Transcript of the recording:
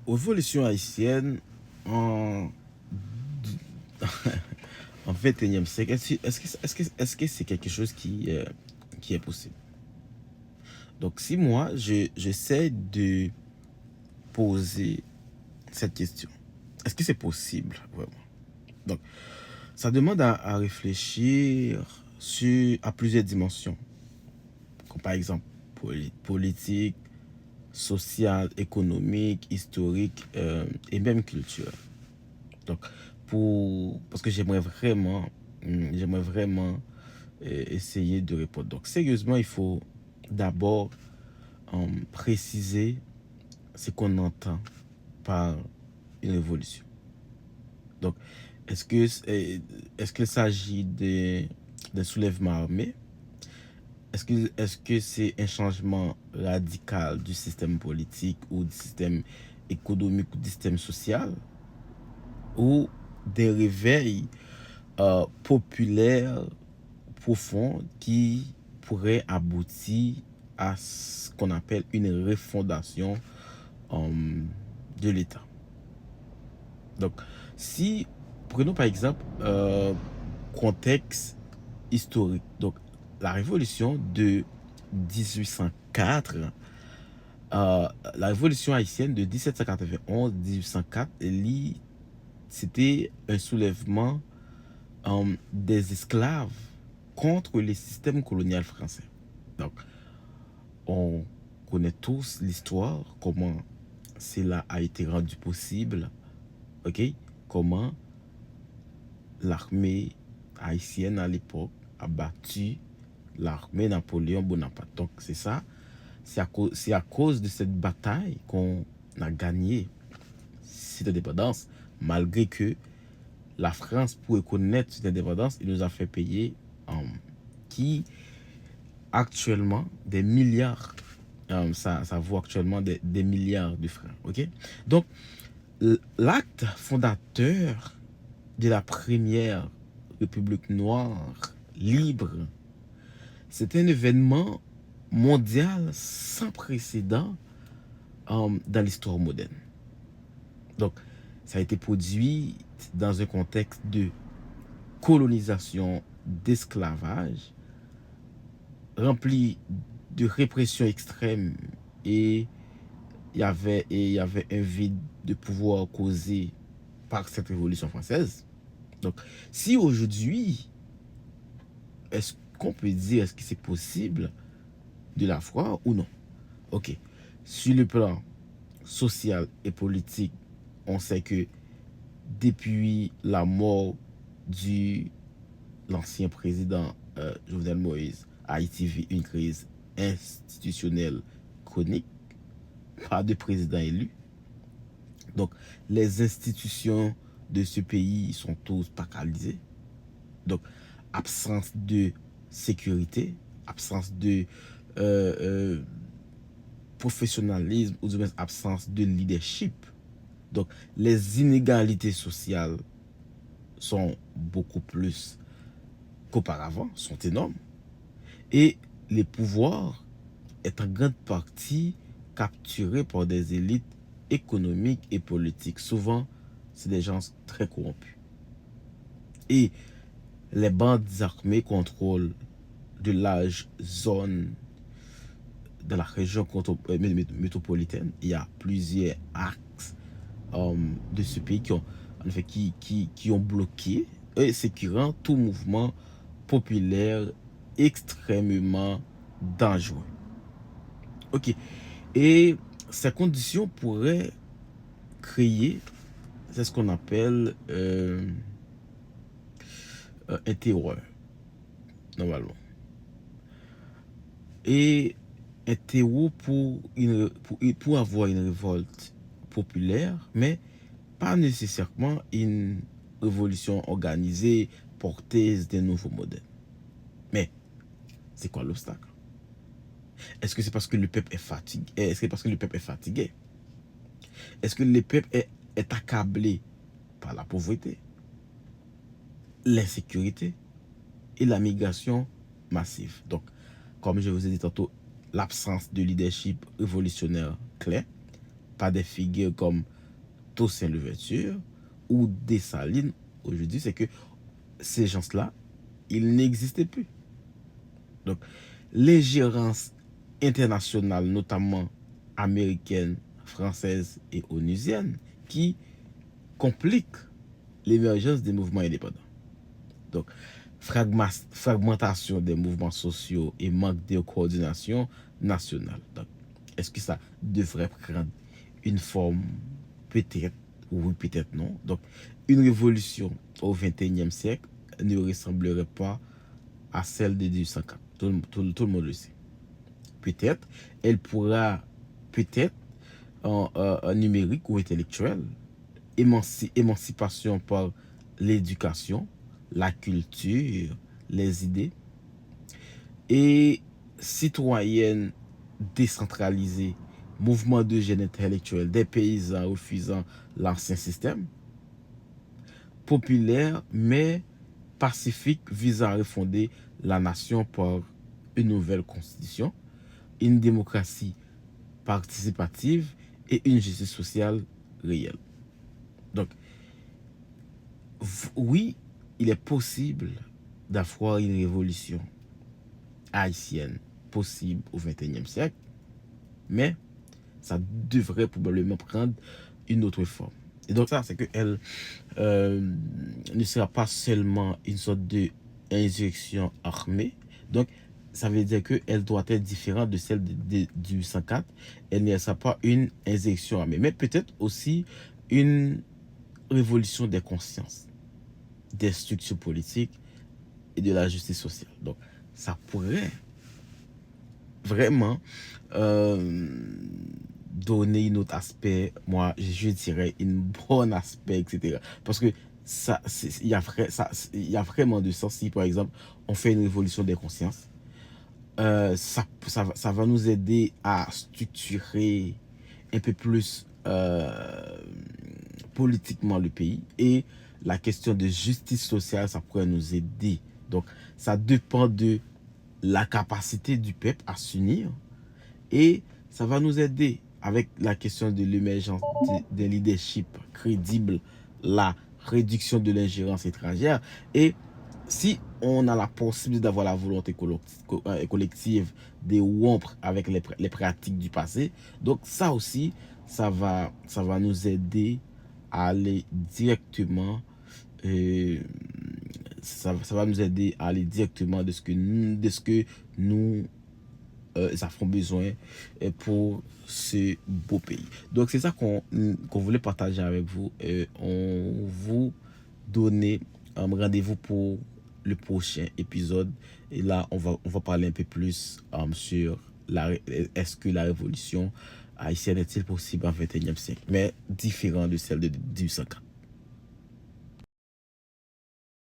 Révolution haïtienne en, en 21e siècle, est-ce que c'est quelque chose qui est possible? Donc, si moi, j'essaie de poser cette question, est-ce que c'est possible, vraiment? Donc, ça demande à réfléchir à plusieurs dimensions, comme par exemple politique, sociale, économique, historique et même culturelle. Donc, parce que j'aimerais vraiment essayer de répondre. Donc, sérieusement, il faut d'abord préciser ce qu'on entend par une révolution. Donc, est-ce qu'il s'agit d'un soulèvement armé? Est-ce que c'est un changement radical du système politique ou du système économique ou du système social? Ou des réveils populaires profonds qui pourraient aboutir à ce qu'on appelle une refondation de l'État. Donc, si, prenons par exemple, contexte historique. Donc, la révolution de 1804, la révolution haïtienne de 1791-1804, c'était un soulèvement des esclaves contre le système colonial français. Donc, on connaît tous l'histoire, comment cela a été rendu possible, ok? Comment l'armée haïtienne à l'époque a battu l'armée Napoléon Bonaparte. Donc, c'est ça, c'est à cause de cette bataille qu'on a gagné cette indépendance, malgré que la France, pour reconnaître cette indépendance, il nous a fait payer qui actuellement des milliards, ça vaut actuellement des milliards de francs. Ok? Donc, l'acte fondateur de la première République noire libre, c'est un événement mondial sans précédent dans l'histoire moderne. Donc, ça a été produit dans un contexte de colonisation, d'esclavage, rempli de répression extrême, et il y avait un vide de pouvoir causé par cette révolution française. Donc, si aujourd'hui, est-ce qu'on peut dire, est-ce que c'est possible de la foi ou non? Ok. Sur le plan social et politique, on sait que depuis la mort de l'ancien président Jovenel Moïse, Haïti vit une crise institutionnelle chronique, pas de président élu. Donc, les institutions de ce pays sont tous paralysées. Donc, absence de sécurité, absence de professionnalisme, ou du moins absence de leadership. Donc, les inégalités sociales sont beaucoup plus qu'auparavant, sont énormes. Et les pouvoirs est en grande partie capturés par des élites économiques et politiques. Souvent, c'est des gens très corrompus. Et les bandes armées contrôlent de larges zones de la région métropolitaine. Il y a plusieurs axes de ce pays qui ont bloqué, et ce qui rend tout mouvement populaire extrêmement dangereux. Ok. Et ces conditions pourraient créer, c'est ce qu'on appelle un terreur, normalement. Et un terreau pour avoir une révolte populaire, mais pas nécessairement une révolution organisée, porteuse d'un nouveau modèle. Mais c'est quoi l'obstacle? Est-ce que c'est parce que le peuple est fatigué? Est-ce que c'est parce que le peuple est fatigué? Est-ce que le peuple est accablé par la pauvreté, l'insécurité et la migration massive? Donc, comme je vous ai dit tantôt, l'absence de leadership révolutionnaire clair, pas des figures comme Toussaint Louverture ou Dessalines aujourd'hui, c'est que ces gens-là, ils n'existaient plus. Donc, l'ingérence internationale, notamment américaine, française et onusienne, qui complique l'émergence des mouvements indépendants. Donc, fragmentation des mouvements sociaux et manque de coordination nationale. Donc, est-ce que ça devrait prendre une forme? Peut-être, oui, peut-être non. Donc, une révolution au XXIe siècle ne ressemblerait pas à celle de 1804. Tout le monde le sait. Peut-être, elle pourra, peut-être, en numérique ou intellectuel, émancipation par l'éducation, la culture, les idées, et citoyenne décentralisée, mouvement de jeunes intellectuels, des paysans refusant l'ancien système, populaire mais pacifique visant à refonder la nation par une nouvelle constitution, une démocratie participative et une justice sociale réelle. Donc, oui, il est possible d'avoir une révolution haïtienne possible au XXIe siècle, mais ça devrait probablement prendre une autre forme. Et donc ça, c'est qu'elle ne sera pas seulement une sorte d'insurrection armée. Donc, ça veut dire qu'elle doit être différente de celle du 804. Elle ne sera pas une insurrection armée, mais peut-être aussi une révolution des consciences, des structures politiques et de la justice sociale. Donc, ça pourrait vraiment donner un autre aspect, moi je dirais un bon aspect, etc. Parce que il y a vraiment de sens si par exemple on fait une révolution des consciences. Ça va nous aider à structurer un peu plus politiquement le pays, et la question de justice sociale, ça pourrait nous aider. Donc ça dépend de la capacité du peuple à s'unir, et ça va nous aider avec la question de l'émergence des leaderships crédibles, la réduction de l'ingérence étrangère. Et si on a la possibilité d'avoir la volonté collective de rompre avec les pratiques du passé, donc ça aussi, ça va nous aider à aller directement ça va nous aider à aller directement de ce que nous avons besoin pour ce beau pays. Donc c'est ça qu'on voulait partager avec vous. On vous donne rendez-vous pour le prochain épisode, et là on va parler un peu plus sur est-ce que la révolution haïtienne est-il possible en 21e siècle, mais différent de celle de 1804.